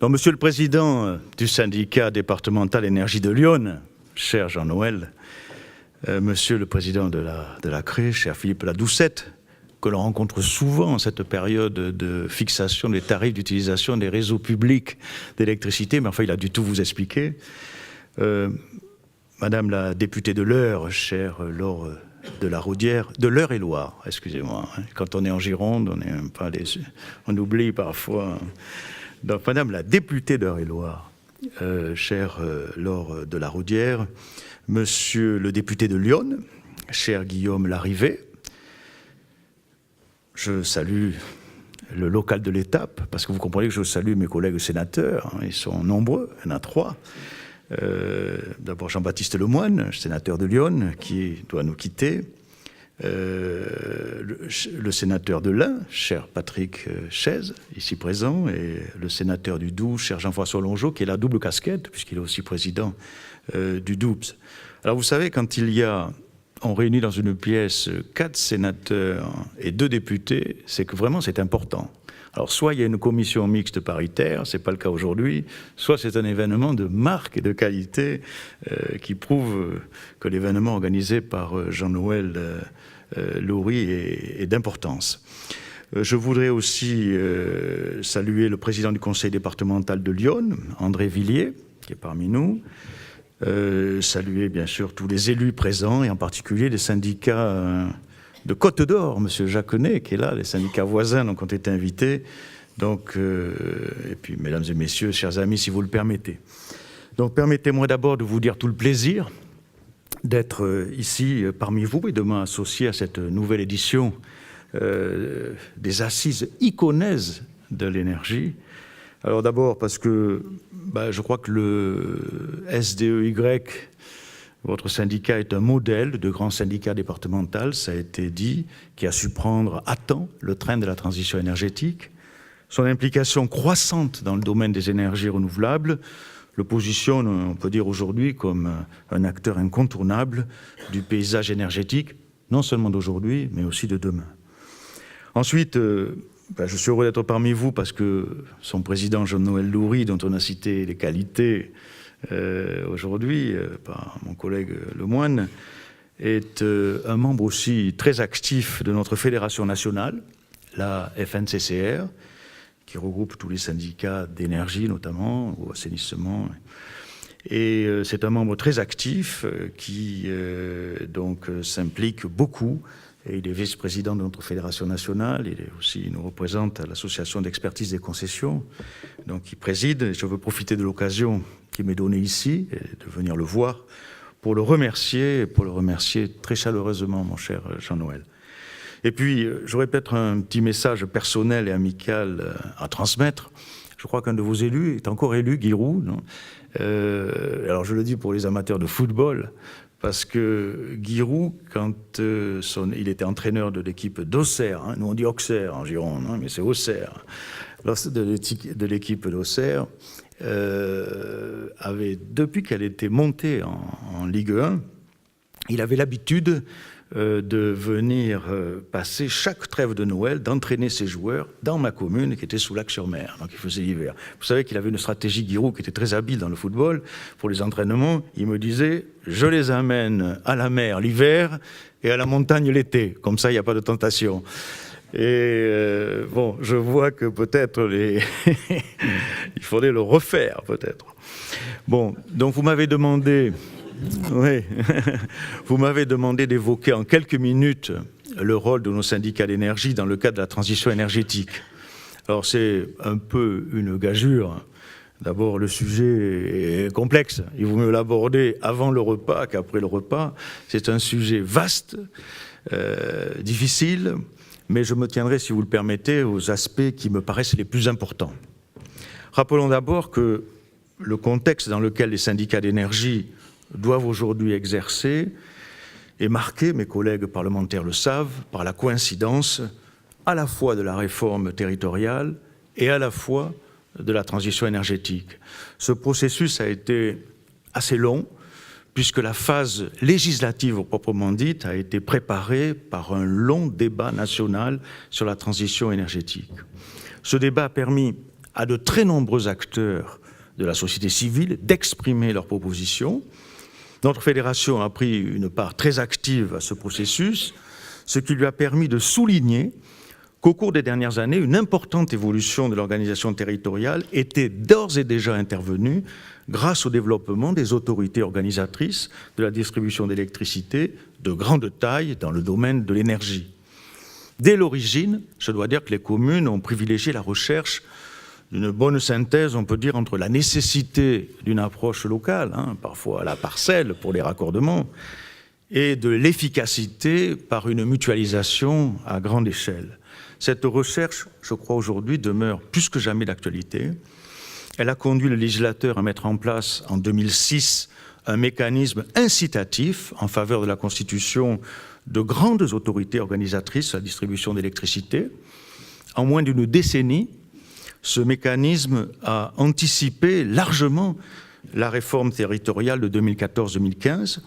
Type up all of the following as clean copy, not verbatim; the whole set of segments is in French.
Donc, Monsieur le Président du syndicat départemental Énergie de Lyon, cher Jean-Noël, Monsieur le Président de la CRE, cher Philippe Ladoucette, que l'on rencontre souvent en cette période de fixation des tarifs d'utilisation des réseaux publics d'électricité, mais enfin il a du tout vous expliquer. Madame la députée de l'Eure, chère Laure de la Raudière, de l'Eure-et-Loire, excusez-moi. Quand on est en Gironde, on oublie parfois. Donc, Madame la députée d'Eure-et-Loire, chère Laure de la Raudière, Monsieur le député de Lyon, cher Guillaume Larrivé, je salue le local de l'étape, parce que vous comprenez que je salue mes collègues sénateurs, ils sont nombreux, il y en a 3. D'abord Jean-Baptiste Lemoine, sénateur de Lyon, qui doit nous quitter. Le sénateur de l'Ain, cher Patrick Chaise, ici présent, et le sénateur du Doubs, cher Jean-François Longeau, qui est la double casquette, puisqu'il est aussi président du Doubs. Alors vous savez, quand on réunit dans une pièce 4 sénateurs et 2 députés, c'est que vraiment c'est important. Alors soit il y a une commission mixte paritaire, c'est pas le cas aujourd'hui, soit c'est un événement de marque et de qualité qui prouve que l'événement organisé par Jean-Noël Loury est d'importance. Je voudrais aussi saluer le président du conseil départemental de Lyon, André Villiers, qui est parmi nous. Saluer bien sûr tous les élus présents et en particulier les syndicats de Côte d'Or, M. Jacquenet qui est là, les syndicats voisins donc, ont été invités. Donc, et puis mesdames et messieurs, chers amis, si vous le permettez. Donc permettez-moi d'abord de vous dire tout le plaisir d'être ici parmi vous et de m'associer à cette nouvelle édition des assises iconaises de l'énergie. Alors d'abord parce que je crois que le SDEY, votre syndicat est un modèle de grand syndicat départemental, ça a été dit, qui a su prendre à temps le train de la transition énergétique. Son implication croissante dans le domaine des énergies renouvelables le positionne, on peut dire aujourd'hui, comme un acteur incontournable du paysage énergétique, non seulement d'aujourd'hui, mais aussi de demain. Ensuite, je suis heureux d'être parmi vous parce que son président Jean-Noël Loury, dont on a cité les qualités aujourd'hui par mon collègue Lemoine, est un membre aussi très actif de notre fédération nationale, la FNCCR, qui regroupe tous les syndicats d'énergie notamment, ou assainissement. Et c'est un membre très actif qui donc s'implique beaucoup. Et il est vice-président de notre fédération nationale, il nous représente à l'association d'expertise des concessions, donc il préside, et je veux profiter de l'occasion qui m'est donnée ici, et de venir le voir, pour le remercier très chaleureusement, mon cher Jean-Noël. Et puis, j'aurais peut-être un petit message personnel et amical à transmettre. Je crois qu'un de vos élus est encore élu, Guy Roux, non alors je le dis pour les amateurs de football, parce que Guy Roux, quand il était entraîneur de l'équipe d'Auxerre, nous on dit Auxerre en Gironde, mais c'est Auxerre, de l'équipe d'Auxerre, depuis qu'elle était montée en Ligue 1, il avait l'habitude de venir passer chaque trêve de Noël, d'entraîner ses joueurs dans ma commune qui était sous Lac-sur-Mer, donc il faisait l'hiver. Vous savez qu'il avait une stratégie, Guy Roux, qui était très habile dans le football. Pour les entraînements, il me disait « je les amène à la mer l'hiver et à la montagne l'été, comme ça il n'y a pas de tentation ». Et je vois que peut-être il faudrait le refaire peut-être. Bon, donc vous m'avez demandé... Oui, vous m'avez demandé d'évoquer en quelques minutes le rôle de nos syndicats d'énergie dans le cadre de la transition énergétique. Alors c'est un peu une gageure. D'abord, le sujet est complexe. Il vaut mieux l'aborder avant le repas qu'après le repas. C'est un sujet vaste, difficile, mais je me tiendrai, si vous le permettez, aux aspects qui me paraissent les plus importants. Rappelons d'abord que le contexte dans lequel les syndicats d'énergie doivent aujourd'hui exercer est marqué, mes collègues parlementaires le savent, par la coïncidence à la fois de la réforme territoriale et à la fois de la transition énergétique. Ce processus a été assez long, puisque la phase législative proprement dite a été préparée par un long débat national sur la transition énergétique. Ce débat a permis à de très nombreux acteurs de la société civile d'exprimer leurs propositions. Notre fédération a pris une part très active à ce processus, ce qui lui a permis de souligner qu'au cours des dernières années, une importante évolution de l'organisation territoriale était d'ores et déjà intervenue grâce au développement des autorités organisatrices de la distribution d'électricité de grande taille dans le domaine de l'énergie. Dès l'origine, je dois dire que les communes ont privilégié la recherche d'une bonne synthèse, on peut dire, entre la nécessité d'une approche locale, parfois à la parcelle pour les raccordements, et de l'efficacité par une mutualisation à grande échelle. Cette recherche, je crois, aujourd'hui demeure plus que jamais d'actualité. Elle a conduit le législateur à mettre en place, en 2006, un mécanisme incitatif en faveur de la constitution de grandes autorités organisatrices à la distribution d'électricité. En moins d'une décennie, ce mécanisme a anticipé largement la réforme territoriale de 2014-2015,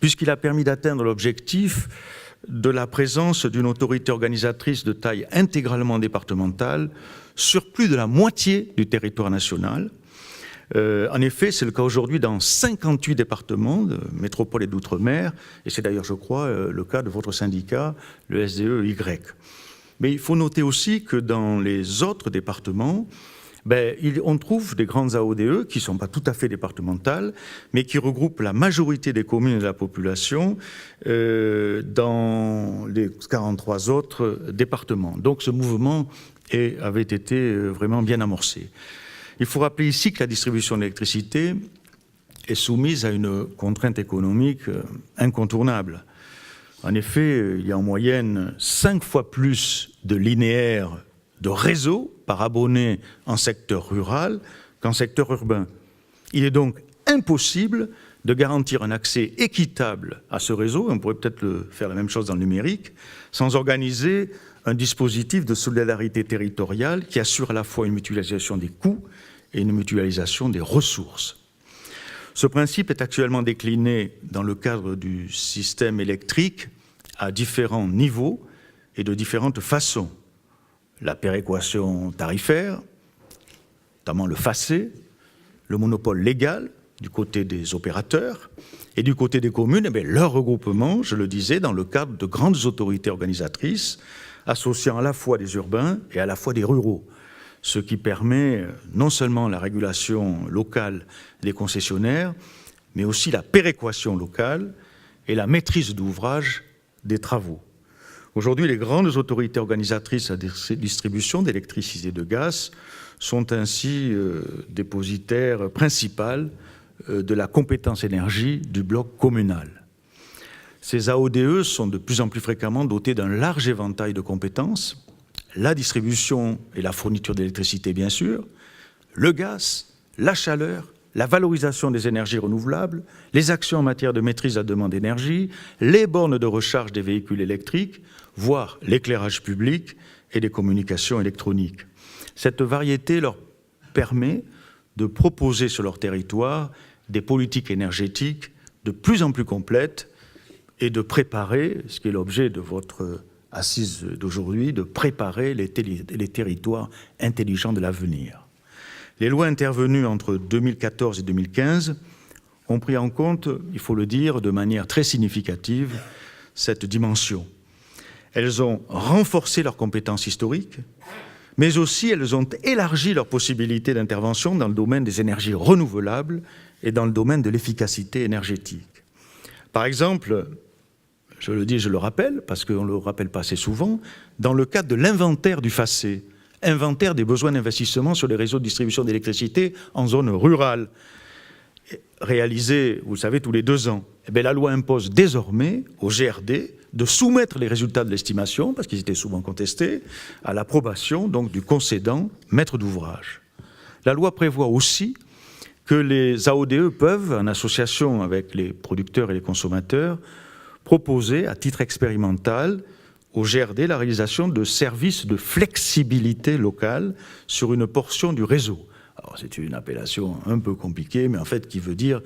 puisqu'il a permis d'atteindre l'objectif de la présence d'une autorité organisatrice de taille intégralement départementale sur plus de la moitié du territoire national. En effet, c'est le cas aujourd'hui dans 58 départements de métropole et d'outre-mer, et c'est d'ailleurs, je crois, le cas de votre syndicat, le SDE-Y. Mais il faut noter aussi que dans les autres départements, on trouve des grandes AODE qui ne sont pas tout à fait départementales, mais qui regroupent la majorité des communes et de la population dans les 43 autres départements. Donc ce mouvement avait été vraiment bien amorcé. Il faut rappeler ici que la distribution d'électricité est soumise à une contrainte économique incontournable. En effet, il y a en moyenne 5 fois plus de linéaires de réseau par abonné en secteur rural qu'en secteur urbain. Il est donc impossible de garantir un accès équitable à ce réseau, on pourrait peut-être faire la même chose dans le numérique, sans organiser un dispositif de solidarité territoriale qui assure à la fois une mutualisation des coûts et une mutualisation des ressources. Ce principe est actuellement décliné dans le cadre du système électrique à différents niveaux et de différentes façons. La péréquation tarifaire, notamment le FACÉ, le monopole légal du côté des opérateurs et du côté des communes, leur regroupement, je le disais, dans le cadre de grandes autorités organisatrices associant à la fois des urbains et à la fois des ruraux, ce qui permet non seulement la régulation locale des concessionnaires, mais aussi la péréquation locale et la maîtrise d'ouvrage des travaux. Aujourd'hui, les grandes autorités organisatrices à distribution d'électricité et de gaz sont ainsi dépositaires principales de la compétence énergie du bloc communal. Ces AODE sont de plus en plus fréquemment dotés d'un large éventail de compétences, la distribution et la fourniture d'électricité bien sûr, le gaz, la chaleur, la valorisation des énergies renouvelables, les actions en matière de maîtrise de la demande d'énergie, les bornes de recharge des véhicules électriques, voire l'éclairage public et les communications électroniques. Cette variété leur permet de proposer sur leur territoire des politiques énergétiques de plus en plus complètes et de préparer, ce qui est l'objet de votre assise d'aujourd'hui, de préparer les territoires intelligents de l'avenir. Les lois intervenues entre 2014 et 2015 ont pris en compte, il faut le dire, de manière très significative, cette dimension. Elles ont renforcé leurs compétences historiques, mais aussi elles ont élargi leurs possibilités d'intervention dans le domaine des énergies renouvelables et dans le domaine de l'efficacité énergétique. Par exemple, je le dis et je le rappelle, parce qu'on ne le rappelle pas assez souvent, dans le cadre de l'inventaire du FACÉ, inventaire des besoins d'investissement sur les réseaux de distribution d'électricité en zone rurale, réalisé, vous le savez, tous les 2 ans. La loi impose désormais au GRD de soumettre les résultats de l'estimation, parce qu'ils étaient souvent contestés, à l'approbation donc du concédant maître d'ouvrage. La loi prévoit aussi que les AODE peuvent, en association avec les producteurs et les consommateurs, proposer à titre expérimental au GRD la réalisation de services de flexibilité locale sur une portion du réseau. Alors c'est une appellation un peu compliquée, mais en fait qui veut dire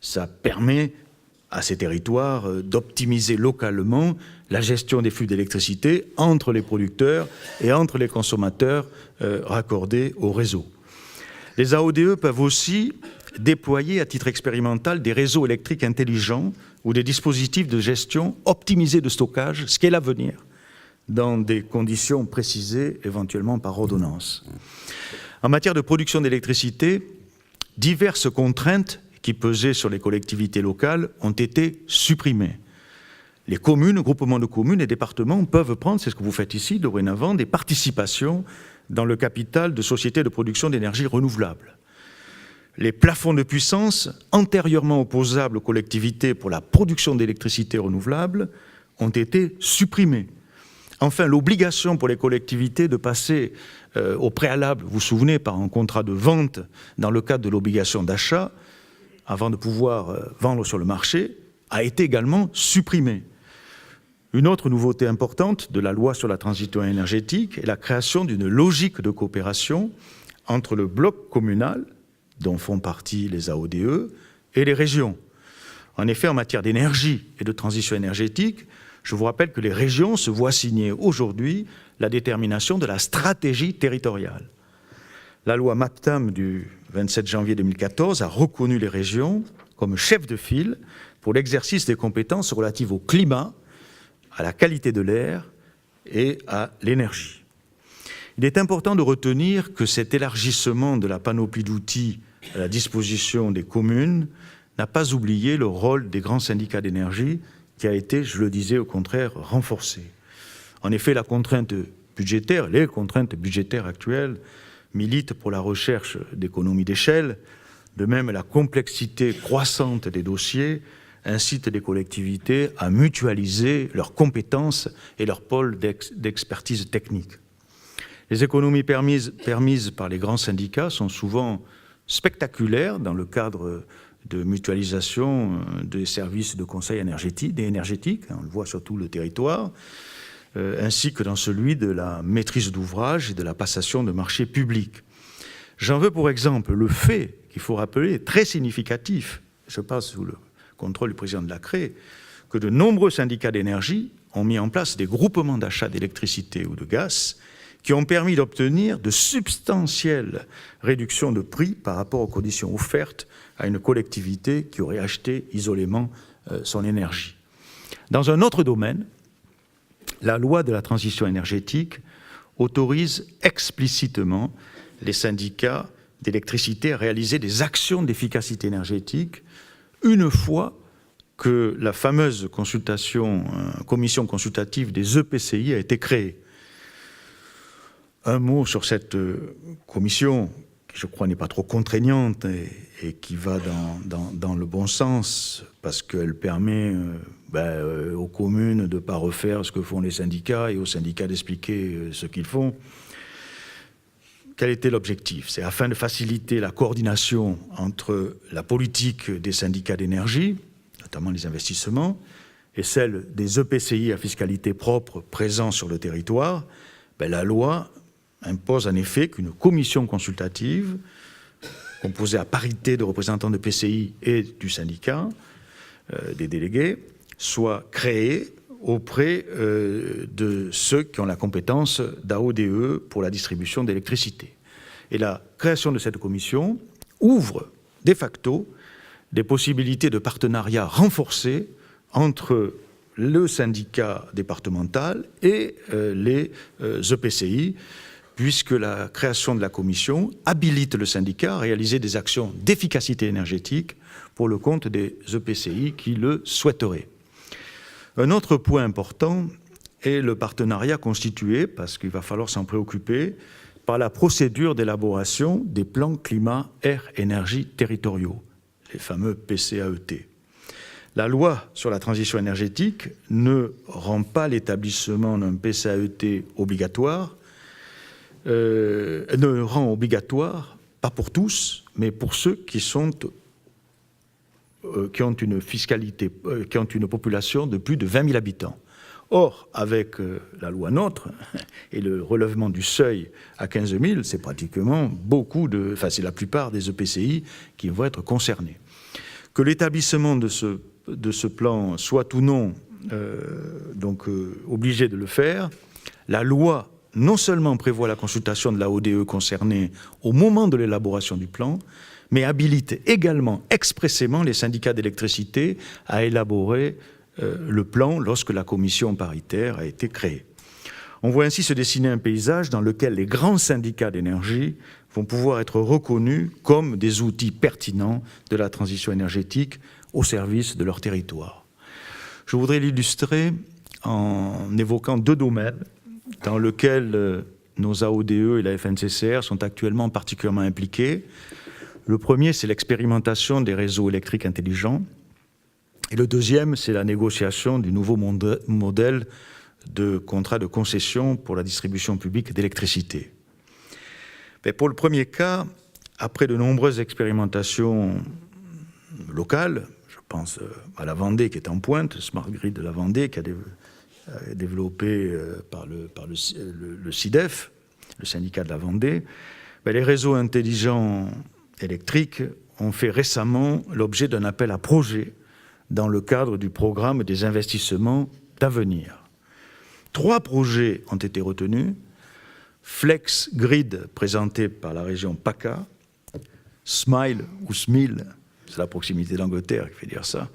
ça permet à ces territoires d'optimiser localement la gestion des flux d'électricité entre les producteurs et entre les consommateurs raccordés au réseau. Les AODE peuvent aussi déployer à titre expérimental des réseaux électriques intelligents ou des dispositifs de gestion optimisés de stockage, ce qui est l'avenir, dans des conditions précisées éventuellement par ordonnance. En matière de production d'électricité, diverses contraintes qui pesaient sur les collectivités locales ont été supprimées. Les communes, groupements de communes et départements peuvent prendre, c'est ce que vous faites ici dorénavant, des participations dans le capital de sociétés de production d'énergie renouvelable. Les plafonds de puissance antérieurement opposables aux collectivités pour la production d'électricité renouvelable ont été supprimés. Enfin, l'obligation pour les collectivités de passer au préalable, vous vous souvenez, par un contrat de vente dans le cadre de l'obligation d'achat, avant de pouvoir vendre sur le marché, a été également supprimée. Une autre nouveauté importante de la loi sur la transition énergétique est la création d'une logique de coopération entre le bloc communal, dont font partie les AODE, et les régions. En effet, en matière d'énergie et de transition énergétique, je vous rappelle que les régions se voient signer aujourd'hui la détermination de la stratégie territoriale. La loi MAPTAM du 27 janvier 2014 a reconnu les régions comme chefs de file pour l'exercice des compétences relatives au climat, à la qualité de l'air et à l'énergie. Il est important de retenir que cet élargissement de la panoplie d'outils à la disposition des communes n'a pas oublié le rôle des grands syndicats d'énergie qui a été, je le disais, au contraire, renforcé. En effet, les contraintes budgétaires actuelles militent pour la recherche d'économies d'échelle. De même, la complexité croissante des dossiers incite les collectivités à mutualiser leurs compétences et leurs pôles d'expertise technique. Les économies permises par les grands syndicats sont souvent spectaculaires dans le cadre de mutualisation des services de conseil énergétique, on le voit sur tout le territoire, ainsi que dans celui de la maîtrise d'ouvrage et de la passation de marchés publics. J'en veux pour exemple le fait, qu'il faut rappeler, très significatif, je passe sous le contrôle du président de la CRE, que de nombreux syndicats d'énergie ont mis en place des groupements d'achat d'électricité ou de gaz qui ont permis d'obtenir de substantielles réductions de prix par rapport aux conditions offertes à une collectivité qui aurait acheté isolément son énergie. Dans un autre domaine, la loi de la transition énergétique autorise explicitement les syndicats d'électricité à réaliser des actions d'efficacité énergétique une fois que la fameuse commission consultative des EPCI a été créée. Un mot sur cette commission, qui je crois n'est pas trop contraignante et qui va dans le bon sens, parce qu'elle permet aux communes de ne pas refaire ce que font les syndicats et aux syndicats d'expliquer ce qu'ils font. Quel était l'objectif? C'est afin de faciliter la coordination entre la politique des syndicats d'énergie, notamment les investissements, et celle des EPCI à fiscalité propre présents sur le territoire. La loi impose en effet qu'une commission consultative, composée à parité de représentants de PCI et du syndicat, des délégués, soit créée auprès de ceux qui ont la compétence d'AODE pour la distribution d'électricité. Et la création de cette commission ouvre de facto des possibilités de partenariat renforcées entre le syndicat départemental et les EPCI, puisque la création de la commission habilite le syndicat à réaliser des actions d'efficacité énergétique pour le compte des EPCI qui le souhaiteraient. Un autre point important est le partenariat constitué, parce qu'il va falloir s'en préoccuper, par la procédure d'élaboration des plans climat-air-énergie territoriaux, les fameux PCAET. La loi sur la transition énergétique ne rend pas l'établissement d'un PCAET obligatoire, ne rend obligatoire, pas pour tous, mais pour ceux qui ont une fiscalité, qui ont une population de plus de 20 000 habitants. Or, avec la loi NOTRe et le relèvement du seuil à 15 000, c'est pratiquement c'est la plupart des EPCI qui vont être concernés. Que l'établissement de ce plan soit ou non obligé de le faire, la loi non seulement prévoit la consultation de la ODE concernée au moment de l'élaboration du plan, mais habilite également expressément les syndicats d'électricité à élaborer le plan lorsque la commission paritaire a été créée. On voit ainsi se dessiner un paysage dans lequel les grands syndicats d'énergie vont pouvoir être reconnus comme des outils pertinents de la transition énergétique au service de leur territoire. Je voudrais l'illustrer en évoquant deux domaines dans lesquels nos AODE et la FNCCR sont actuellement particulièrement impliqués. Le premier, c'est l'expérimentation des réseaux électriques intelligents. Et le deuxième, c'est la négociation du nouveau modèle de contrat de concession pour la distribution publique d'électricité. Mais pour le premier cas, après de nombreuses expérimentations locales, je pense à la Vendée qui est en pointe, Smart Grid de la Vendée qui a développé par le SIDEF, le syndicat de la Vendée, les réseaux intelligents électriques ont fait récemment l'objet d'un appel à projet dans le cadre du programme des investissements d'avenir. 3 projets ont été retenus. Flex Grid, présenté par la région PACA, Smile ou SMIL, c'est la proximité d'Angleterre qui fait dire ça,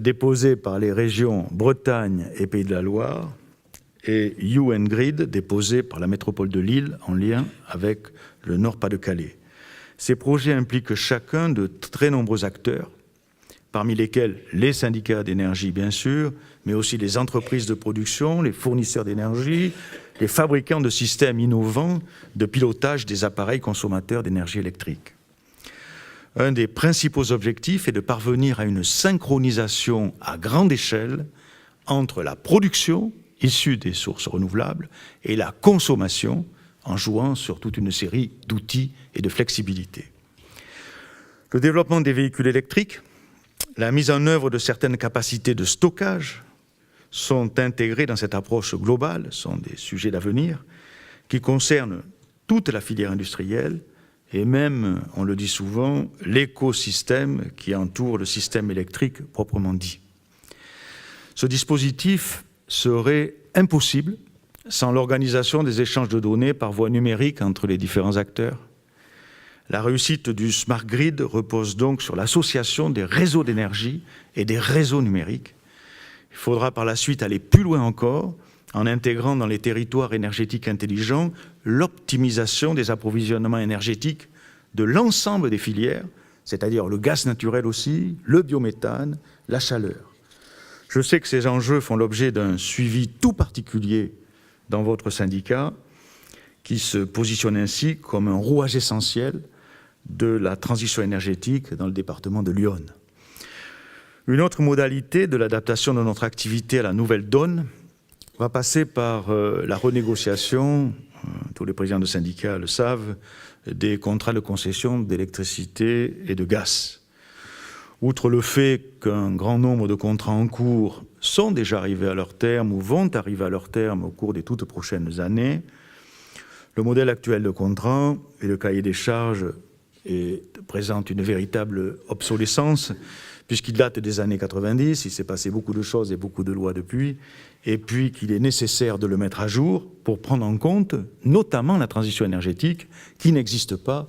déposé par les régions Bretagne et Pays de la Loire, et UN Grid, déposé par la métropole de Lille en lien avec le Nord-Pas-de-Calais. Ces projets impliquent chacun de très nombreux acteurs, parmi lesquels les syndicats d'énergie, bien sûr, mais aussi les entreprises de production, les fournisseurs d'énergie, les fabricants de systèmes innovants de pilotage des appareils consommateurs d'énergie électrique. Un des principaux objectifs est de parvenir à une synchronisation à grande échelle entre la production issue des sources renouvelables et la consommation en jouant sur toute une série d'outils et de flexibilité. Le développement des véhicules électriques, la mise en œuvre de certaines capacités de stockage sont intégrés dans cette approche globale, sont des sujets d'avenir qui concernent toute la filière industrielle et même, on le dit souvent, l'écosystème qui entoure le système électrique proprement dit. Ce dispositif serait impossible sans l'organisation des échanges de données par voie numérique entre les différents acteurs. La réussite du Smart Grid repose donc sur l'association des réseaux d'énergie et des réseaux numériques. Il faudra par la suite aller plus loin encore en intégrant dans les territoires énergétiques intelligents l'optimisation des approvisionnements énergétiques de l'ensemble des filières, c'est-à-dire le gaz naturel aussi, le biométhane, la chaleur. Je sais que ces enjeux font l'objet d'un suivi tout particulier dans votre syndicat, qui se positionne ainsi comme un rouage essentiel de la transition énergétique dans le département de l'Yonne. Une autre modalité de l'adaptation de notre activité à la nouvelle donne va passer par la renégociation, tous les présidents de syndicats le savent, des contrats de concession d'électricité et de gaz. Outre le fait qu'un grand nombre de contrats en cours sont déjà arrivés à leur terme ou vont arriver à leur terme au cours des toutes prochaines années, le modèle actuel de contrat et le cahier des charges présente une véritable obsolescence, puisqu'il date des années 90, il s'est passé beaucoup de choses et beaucoup de lois depuis, et puis qu'il est nécessaire de le mettre à jour pour prendre en compte notamment la transition énergétique qui n'existe pas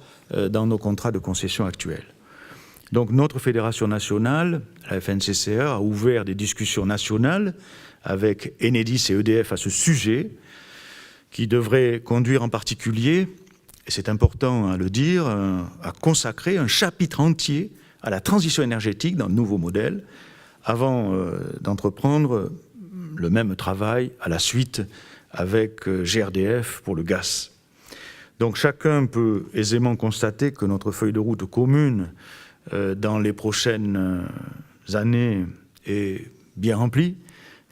dans nos contrats de concession actuels. Donc notre fédération nationale, la FNCCR, a ouvert des discussions nationales avec Enedis et EDF à ce sujet, qui devrait conduire en particulier, et c'est important à le dire, à consacrer un chapitre entier à la transition énergétique dans le nouveau modèle, avant d'entreprendre le même travail à la suite avec GRDF pour le gaz. Donc chacun peut aisément constater que notre feuille de route commune dans les prochaines années est bien remplie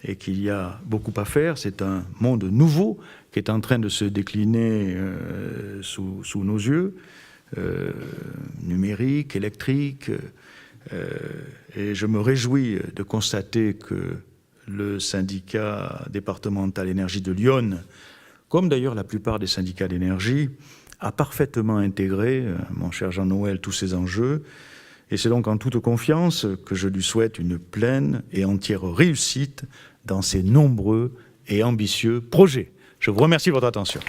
et qu'il y a beaucoup à faire. C'est un monde nouveau qui est en train de se décliner sous nos yeux, numérique, électrique, et je me réjouis de constater que le syndicat départemental énergie de Lyon, comme d'ailleurs la plupart des syndicats d'énergie, a parfaitement intégré, mon cher Jean-Noël, tous ces enjeux. Et c'est donc en toute confiance que je lui souhaite une pleine et entière réussite dans ses nombreux et ambitieux projets. Je vous remercie de votre attention.